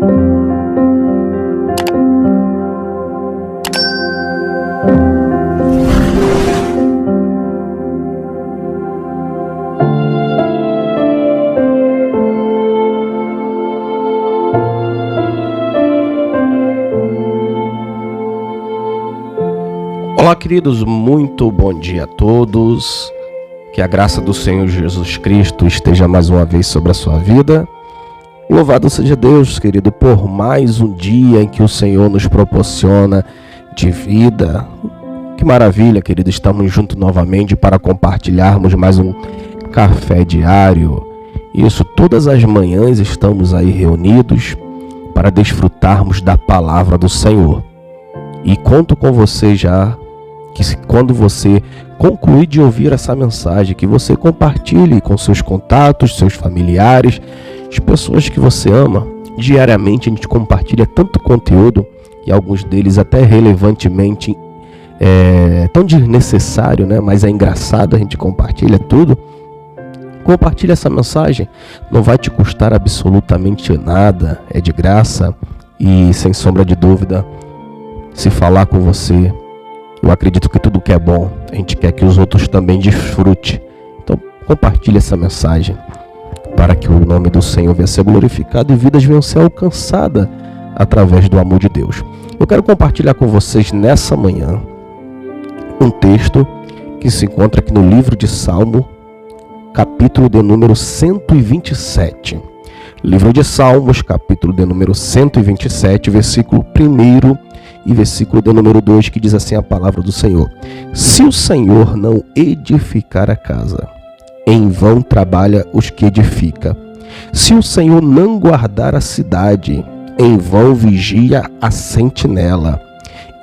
Olá, queridos, muito bom dia a todos. Que a graça do Senhor Jesus Cristo esteja mais uma vez sobre a sua vida. Louvado seja Deus, querido, por mais um dia em que o Senhor nos proporciona de vida. Que maravilha, querido, estamos juntos novamente para compartilharmos mais um café diário. Isso, todas as manhãs estamos aí reunidos para desfrutarmos da palavra do Senhor. E conto com você já, que quando você concluir de ouvir essa mensagem, que você compartilhe com seus contatos, seus familiares, as pessoas que você ama. Diariamente a gente compartilha tanto conteúdo, e alguns deles até relevantemente tão desnecessário, né? Mas é engraçado, a gente compartilha tudo. Compartilha essa mensagem, não vai te custar absolutamente nada, é de graça e sem sombra de dúvida, se falar com você, eu acredito que tudo que é bom, a gente quer que os outros também desfrutem. Então compartilhe essa mensagem para que o nome do Senhor venha ser glorificado e vidas venham ser alcançadas através do amor de Deus. Eu quero compartilhar com vocês nessa manhã um texto que se encontra aqui no livro de Salmo, capítulo de número 127. Livro de Salmos, capítulo de número 127, versículo 1 e versículo de número 2, que diz assim a palavra do Senhor: se o Senhor não edificar a casa, em vão trabalha os que edifica. Se o Senhor não guardar a cidade, em vão vigia a sentinela.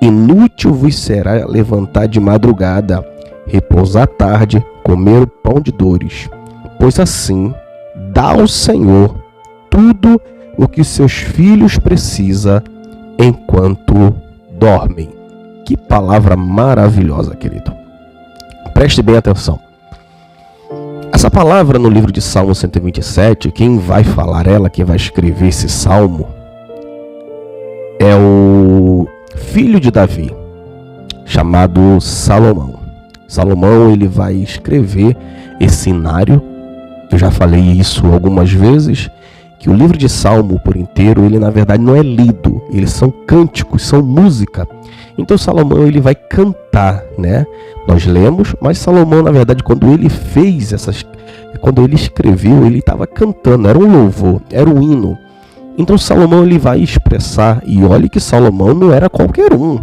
Inútil vos será levantar de madrugada, repousar à tarde, comer o pão de dores. Pois assim dá ao Senhor tudo o que seus filhos precisam enquanto dormem. Que palavra maravilhosa, querido. Preste bem atenção. Essa palavra no livro de Salmo 127, quem vai falar ela, quem vai escrever esse salmo, é o filho de Davi, chamado Salomão. Salomão, ele vai escrever esse hinário. Eu já falei isso algumas vezes, que o livro de Salmo por inteiro, ele na verdade não é lido, eles são cânticos, são música. Então Salomão, ele vai cantar, né? Nós lemos, mas Salomão, na verdade, quando ele fez quando ele escreveu, ele estava cantando, era um louvor, era um hino. Então Salomão, ele vai expressar, e olhe que Salomão não era qualquer um,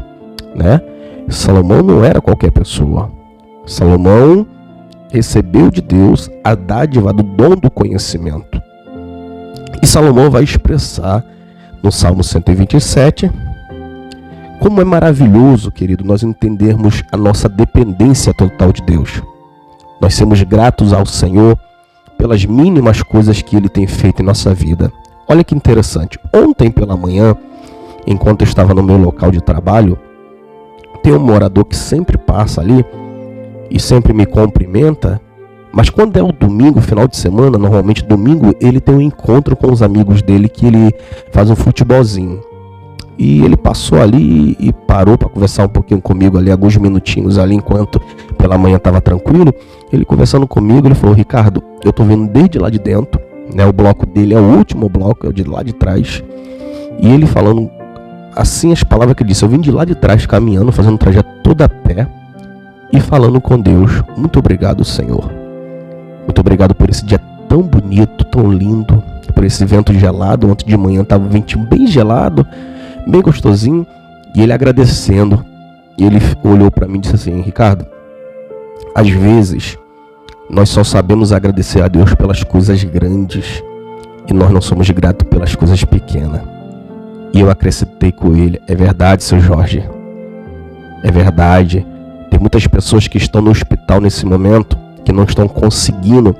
né? Salomão não era qualquer pessoa. Salomão recebeu de Deus a dádiva do dom do conhecimento. E Salomão vai expressar no Salmo 127 como é maravilhoso, querido, nós entendermos a nossa dependência total de Deus. Nós sermos gratos ao Senhor pelas mínimas coisas que Ele tem feito em nossa vida. Olha que interessante. Ontem pela manhã, enquanto eu estava no meu local de trabalho, tem um morador que sempre passa ali e sempre me cumprimenta. Mas quando é o domingo, final de semana, normalmente domingo, ele tem um encontro com os amigos dele que ele faz um futebolzinho. E ele passou ali e parou para conversar um pouquinho comigo ali, alguns minutinhos ali, enquanto pela manhã estava tranquilo. Ele conversando comigo, ele falou: Ricardo, eu tô vendo desde lá de dentro, né? O bloco dele é o último bloco, é o de lá de trás. E ele falando assim as palavras que ele disse: eu vim de lá de trás caminhando, fazendo um trajeto todo a pé e falando com Deus. Muito obrigado, Senhor. Muito obrigado por esse dia tão bonito, tão lindo, por esse vento gelado. Ontem de manhã estava um ventinho bem gelado, bem gostosinho. E ele agradecendo, e ele olhou para mim e disse assim: Ricardo, às vezes nós só sabemos agradecer a Deus pelas coisas grandes e nós não somos gratos pelas coisas pequenas. E eu acrescentei com ele: é verdade, seu Jorge, é verdade. Tem muitas pessoas que estão no hospital nesse momento, que não estão conseguindo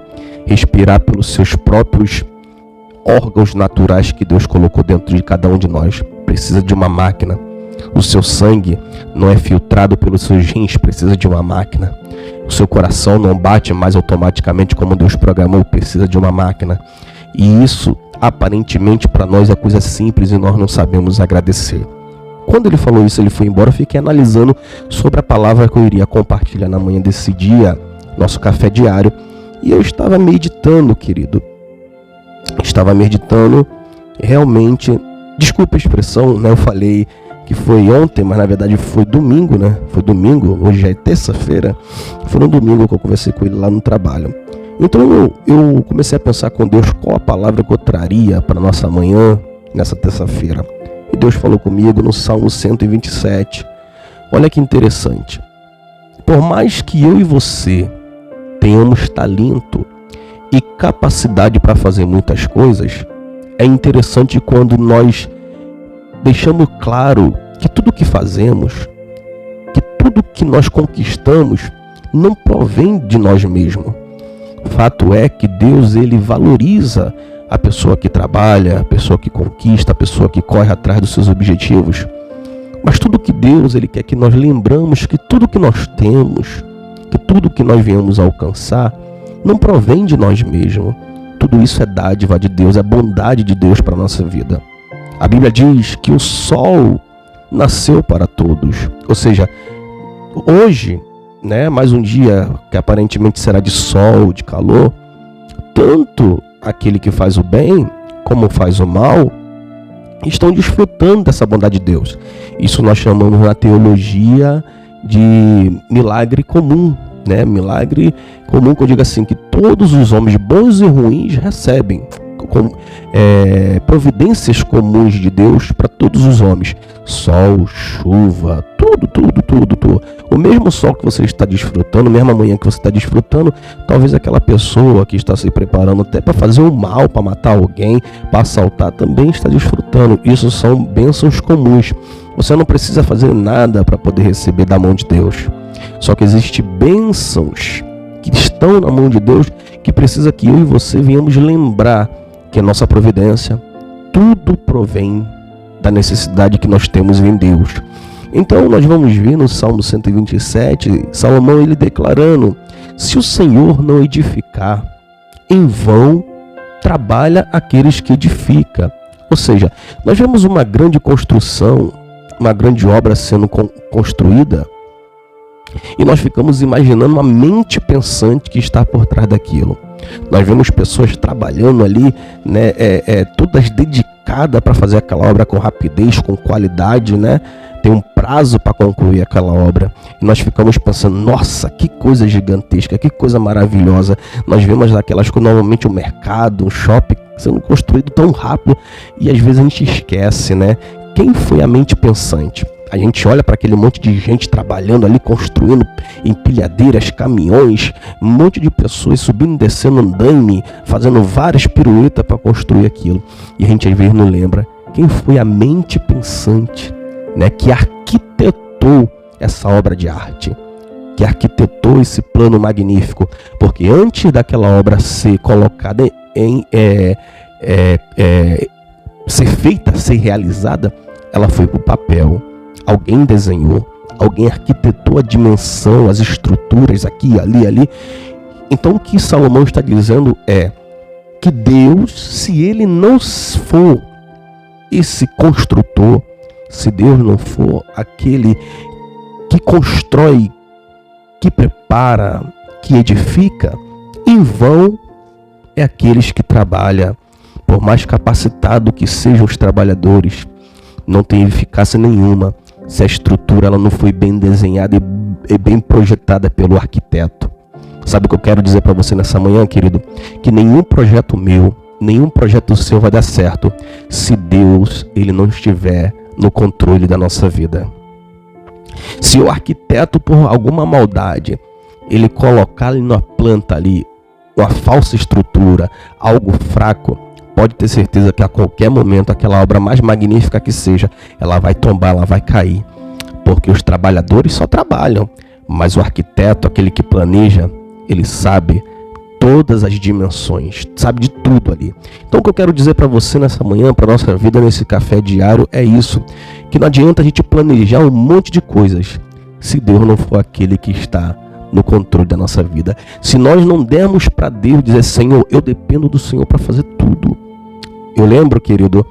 respirar pelos seus próprios órgãos naturais que Deus colocou dentro de cada um de nós. Precisa de uma máquina. O seu sangue não é filtrado pelos seus rins, precisa de uma máquina. O seu coração não bate mais automaticamente como Deus programou, precisa de uma máquina. E isso aparentemente para nós é coisa simples e nós não sabemos agradecer. Quando ele falou isso, ele foi embora. Eu fiquei analisando sobre a palavra que eu iria compartilhar na manhã desse dia, nosso café diário, e eu estava meditando, querido. Estava meditando realmente. Desculpa a expressão, né? Eu falei que foi ontem, mas na verdade foi domingo, né? Foi domingo, hoje já é terça-feira. Foi no domingo que eu conversei com ele lá no trabalho. Então eu comecei a pensar com Deus qual a palavra que eu traria para nossa manhã, nessa terça-feira. E Deus falou comigo no Salmo 127. Olha que interessante. Por mais que eu e você tenhamos talento e capacidade para fazer muitas coisas, é interessante quando nós deixamos claro que tudo que fazemos, que tudo que nós conquistamos, não provém de nós mesmos. O fato é que Deus, ele valoriza a pessoa que trabalha, a pessoa que conquista, a pessoa que corre atrás dos seus objetivos. Mas tudo que Deus, ele quer que nós lembramos que tudo que nós temos, que tudo que nós viemos a alcançar, não provém de nós mesmos. Tudo isso é dádiva de Deus, é bondade de Deus para a nossa vida. A Bíblia diz que o sol nasceu para todos. Ou seja, hoje, né, mais um dia que aparentemente será de sol, de calor, tanto aquele que faz o bem como faz o mal estão desfrutando dessa bondade de Deus. Isso nós chamamos na teologia de milagre comum, né? Milagre comum, que eu digo assim, que todos os homens bons e ruins recebem providências comuns de Deus para todos os homens. Sol, chuva, tudo. O mesmo sol que você está desfrutando, a mesma manhã que você está desfrutando, talvez aquela pessoa que está se preparando até para fazer o mal, para matar alguém, para assaltar, também está desfrutando. Isso são bênçãos comuns. Você não precisa fazer nada para poder receber da mão de Deus. Só que existem bênçãos que estão na mão de Deus, que precisa que eu e você venhamos lembrar que a nossa providência, tudo provém da necessidade que nós temos em Deus. Então nós vamos ver no Salmo 127, Salomão ele declarando: se o Senhor não edificar, em vão trabalha aqueles que edificam. Ou seja, nós vemos uma grande construção, uma grande obra sendo construída, e nós ficamos imaginando uma mente pensante que está por trás daquilo. Nós vemos pessoas trabalhando ali, né, todas dedicadas para fazer aquela obra com rapidez, com qualidade, né? Tem um prazo para concluir aquela obra. E nós ficamos pensando, nossa, que coisa gigantesca, que coisa maravilhosa. Nós vemos aquelas coisas, normalmente o mercado, o shopping sendo construído tão rápido, e às vezes a gente esquece, né? Quem foi a mente pensante? A gente olha para aquele monte de gente trabalhando ali, construindo empilhadeiras, caminhões, um monte de pessoas subindo e descendo andaime, fazendo várias piruetas para construir aquilo. E a gente às vezes não lembra quem foi a mente pensante, né, que arquitetou essa obra de arte, que arquitetou esse plano magnífico. Porque antes daquela obra ser colocada ser feita, ser realizada, ela foi para o papel. Alguém desenhou, alguém arquitetou a dimensão, as estruturas aqui, ali. Então o que Salomão está dizendo é que Deus, se ele não for esse construtor, se Deus não for aquele que constrói, que prepara, que edifica, em vão é aqueles que trabalham. Por mais capacitado que sejam os trabalhadores, não tem eficácia nenhuma se a estrutura ela não foi bem desenhada e bem projetada pelo arquiteto. Sabe o que eu quero dizer para você nessa manhã, querido? Que nenhum projeto meu, nenhum projeto seu vai dar certo se Deus ele não estiver no controle da nossa vida. Se o arquiteto, por alguma maldade, ele colocar ali na planta ali uma falsa estrutura, algo fraco, pode ter certeza que a qualquer momento aquela obra mais magnífica que seja, ela vai tombar, ela vai cair. Porque os trabalhadores só trabalham, mas o arquiteto, aquele que planeja, ele sabe todas as dimensões, sabe de tudo ali. Então o que eu quero dizer para você nessa manhã, para nossa vida nesse café diário, é isso, que não adianta a gente planejar um monte de coisas se Deus não for aquele que está no controle da nossa vida. Se nós não dermos para Deus dizer, Senhor, eu dependo do Senhor para fazer tudo. Eu lembro, querido,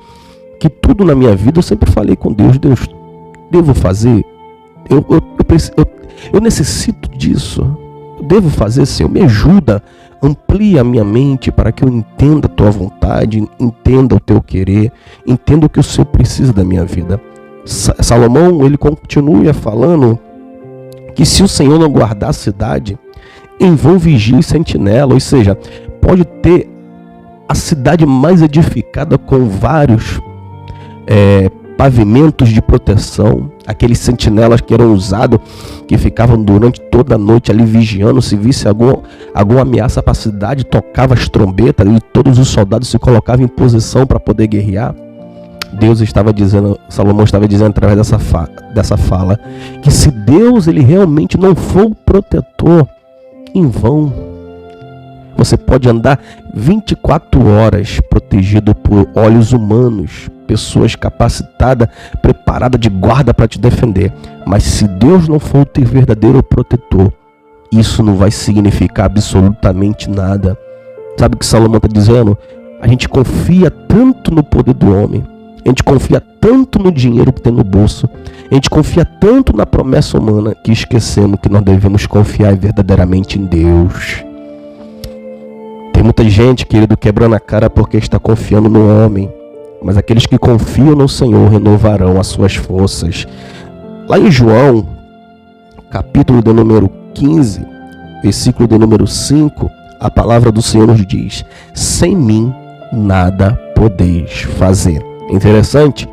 que tudo na minha vida eu sempre falei com Deus: Deus, devo fazer? Eu necessito disso. Eu devo fazer, Senhor, me ajuda, amplia a minha mente para que eu entenda a tua vontade, entenda o teu querer, entenda o que o Senhor precisa da minha vida. Salomão, ele continua falando que se o Senhor não guardar a cidade, em vão vigia e sentinela, ou seja, pode ter a cidade mais edificada com vários pavimentos de proteção, aqueles sentinelas que eram usados, que ficavam durante toda a noite ali vigiando, se visse alguma ameaça para a cidade, tocava as trombetas e todos os soldados se colocavam em posição para poder guerrear. Deus estava dizendo, Salomão estava dizendo através dessa fala, que se Deus ele realmente não for o protetor, em vão. Você pode andar 24 horas protegido por olhos humanos, pessoas capacitadas, preparadas de guarda para te defender. Mas se Deus não for o teu verdadeiro protetor, isso não vai significar absolutamente nada. Sabe o que Salomão está dizendo? A gente confia tanto no poder do homem, a gente confia tanto no dinheiro que tem no bolso, a gente confia tanto na promessa humana, que esquecemos que nós devemos confiar verdadeiramente em Deus. Tem muita gente, querido, quebrando a cara porque está confiando no homem, mas aqueles que confiam no Senhor renovarão as suas forças. Lá em João, capítulo de número 15, versículo de número 5, a palavra do Senhor nos diz: sem mim nada podeis fazer. Interessante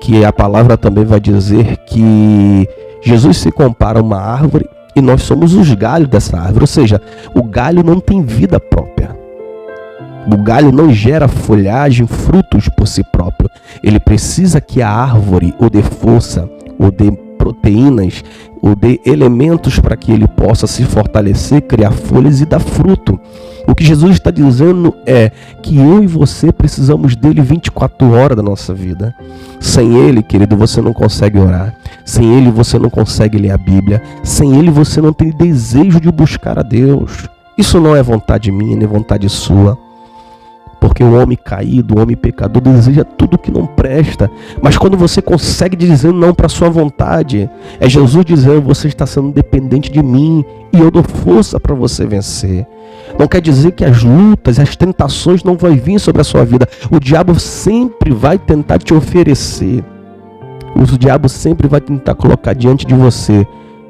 que a palavra também vai dizer que Jesus se compara a uma árvore e nós somos os galhos dessa árvore, ou seja, o galho não tem vida própria. O galho não gera folhagem, frutos por si próprio. Ele precisa que a árvore o dê força, o dê proteínas, o dê elementos para que ele possa se fortalecer, criar folhas e dar fruto. O que Jesus está dizendo é que eu e você precisamos dele 24 horas da nossa vida. Sem ele, querido, você não consegue orar. Sem ele, você não consegue ler a Bíblia. Sem ele, você não tem desejo de buscar a Deus. Isso não é vontade minha, nem vontade sua. Porque o homem caído, o homem pecador, deseja tudo que não presta. Mas quando você consegue dizer não para a sua vontade, é Jesus dizendo: você está sendo dependente de mim e eu dou força para você vencer. Não quer dizer que as lutas, as tentações não vão vir sobre a sua vida. O diabo sempre vai tentar te oferecer. O diabo sempre vai tentar colocar diante de você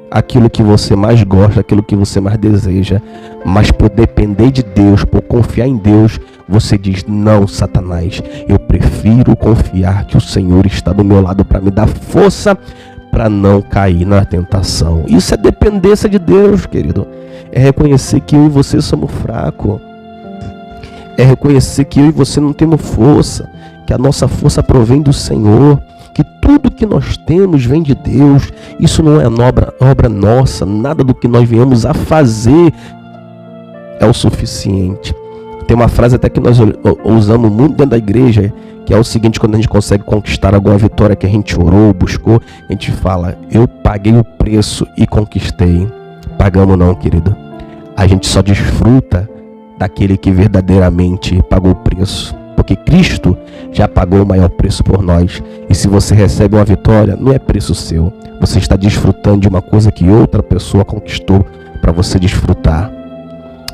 aquilo que você mais gosta, aquilo que você mais deseja. Mas por depender de Deus, por confiar em Deus, você diz: não, Satanás, eu prefiro confiar que o Senhor está do meu lado para me dar força para não cair na tentação. Isso é dependência de Deus, querido. É reconhecer que eu e você somos fracos. É reconhecer que eu e você não temos força, que a nossa força provém do Senhor, que tudo que nós temos vem de Deus. Isso não é obra nossa, nada do que nós viemos a fazer é o suficiente. Tem uma frase até que nós usamos muito dentro da igreja, que é o seguinte: quando a gente consegue conquistar alguma vitória que a gente orou, buscou, a gente fala: eu paguei o preço e conquistei. Pagamos não, querido. A gente só desfruta daquele que verdadeiramente pagou o preço. Porque Cristo já pagou o maior preço por nós. E se você recebe uma vitória, não é preço seu. Você está desfrutando de uma coisa que outra pessoa conquistou para você desfrutar.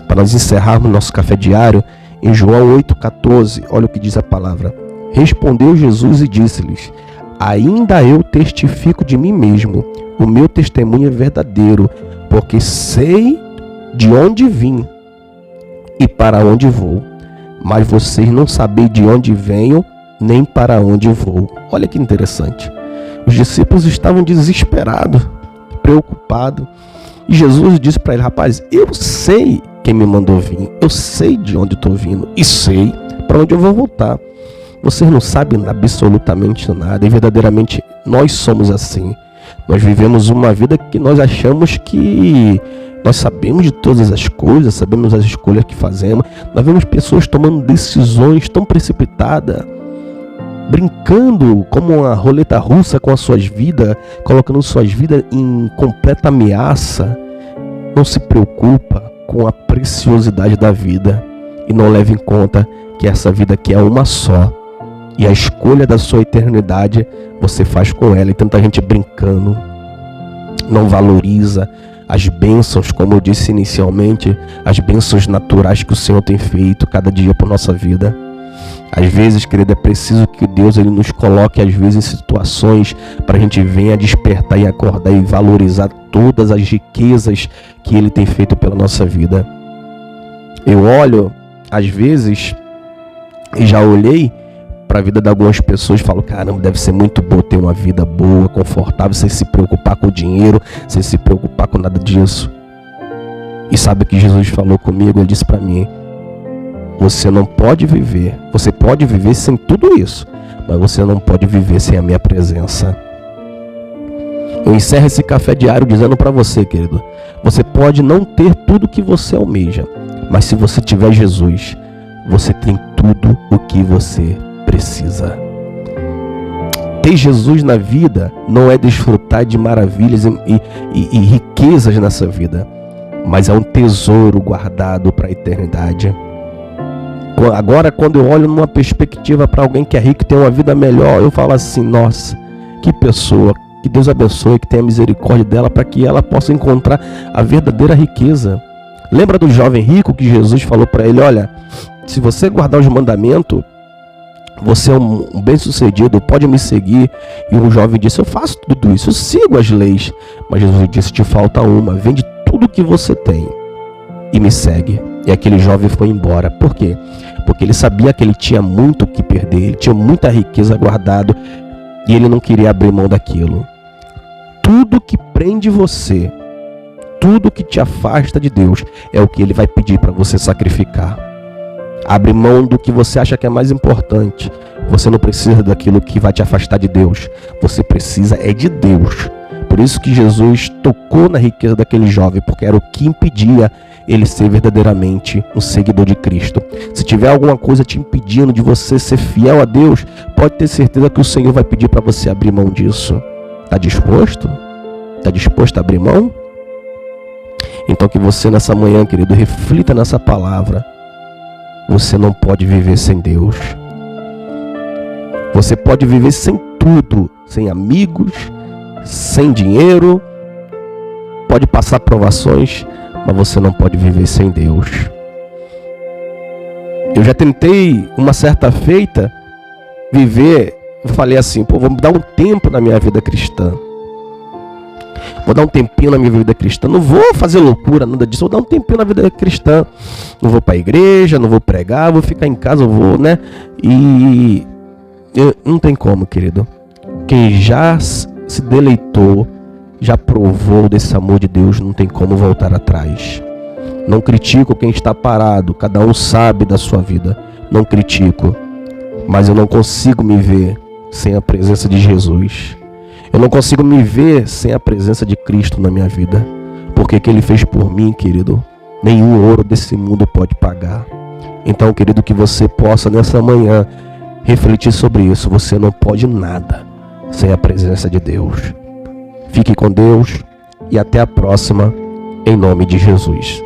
Para nós encerrarmos nosso café diário, em João 8,14, olha o que diz a palavra. Respondeu Jesus e disse-lhes: ainda eu testifico de mim mesmo, o meu testemunho é verdadeiro, porque sei de onde vim e para onde vou. Mas vocês não sabem de onde venho, nem para onde vou. Olha que interessante. Os discípulos estavam desesperados, preocupados. E Jesus disse para ele: rapaz, eu sei quem me mandou vir. Eu sei de onde estou vindo. E sei para onde eu vou voltar. Vocês não sabem absolutamente nada. E verdadeiramente nós somos assim. Nós vivemos uma vida que nós achamos que nós sabemos de todas as coisas, sabemos as escolhas que fazemos. Nós vemos pessoas tomando decisões tão precipitadas, brincando como uma roleta russa com as suas vidas, colocando suas vidas em completa ameaça. Não se preocupa com a preciosidade da vida e não leva em conta que essa vida aqui é uma só. E a escolha da sua eternidade você faz com ela. E tanta gente brincando, não valoriza as bênçãos, como eu disse inicialmente, as bênçãos naturais que o Senhor tem feito cada dia por nossa vida. Às vezes, querido, é preciso que Deus ele nos coloque, às vezes, em situações para a gente venha despertar e acordar e valorizar todas as riquezas que Ele tem feito pela nossa vida. Eu olho, às vezes, e já olhei para a vida de algumas pessoas e falo, caramba, deve ser muito bom ter uma vida boa, confortável, sem se preocupar com o dinheiro, sem se preocupar com nada disso. E sabe o que Jesus falou comigo? Ele disse para mim, você não pode viver, você pode viver sem tudo isso, mas você não pode viver sem a minha presença. Eu encerro esse café diário dizendo para você, querido, você pode não ter tudo que você almeja, mas se você tiver Jesus, você tem tudo o que você precisa. Ter Jesus na vida não é desfrutar de maravilhas e riquezas nessa vida, mas é um tesouro guardado para a eternidade. Agora, quando eu olho numa perspectiva para alguém que é rico e tem uma vida melhor, eu falo assim, nossa, que pessoa, que Deus abençoe, que tenha misericórdia dela para que ela possa encontrar a verdadeira riqueza. Lembra do jovem rico que Jesus falou para ele, olha, se você guardar os mandamentos, você é um bem-sucedido, pode me seguir. E o jovem disse, eu faço tudo isso, eu sigo as leis. Mas Jesus disse, te falta uma, vende tudo que você tem e me segue. E aquele jovem foi embora. Por quê? Porque ele sabia que ele tinha muito o que perder, ele tinha muita riqueza guardado e ele não queria abrir mão daquilo. Tudo que prende você, tudo que te afasta de Deus, é o que ele vai pedir para você sacrificar. Abre mão do que você acha que é mais importante. Você não precisa daquilo que vai te afastar de Deus. Você precisa é de Deus. Por isso que Jesus tocou na riqueza daquele jovem, porque era o que impedia ele ser verdadeiramente um seguidor de Cristo. Se tiver alguma coisa te impedindo de você ser fiel a Deus, pode ter certeza que o Senhor vai pedir para você abrir mão disso. Está disposto? Está disposto a abrir mão? Então que você nessa manhã, querido, reflita nessa palavra. Você não pode viver sem Deus. Você pode viver sem tudo, sem amigos, sem dinheiro, pode passar provações, mas você não pode viver sem Deus. Eu já tentei, uma certa feita, viver, eu falei assim, vou dar um tempo na minha vida cristã. Vou dar um tempinho na minha vida cristã. Não vou fazer loucura, nada disso. Vou dar um tempinho na vida cristã. Não vou para a igreja, não vou pregar, vou ficar em casa, E não tem como, querido. Quem já se deleitou, já provou desse amor de Deus, não tem como voltar atrás. Não critico quem está parado. Cada um sabe da sua vida. Não critico. Mas eu não consigo me ver sem a presença de Jesus. Eu não consigo me ver sem a presença de Cristo na minha vida. Porque o que Ele fez por mim, querido, nenhum ouro desse mundo pode pagar. Então, querido, que você possa nessa manhã refletir sobre isso. Você não pode nada sem a presença de Deus. Fique com Deus e até a próxima, em nome de Jesus.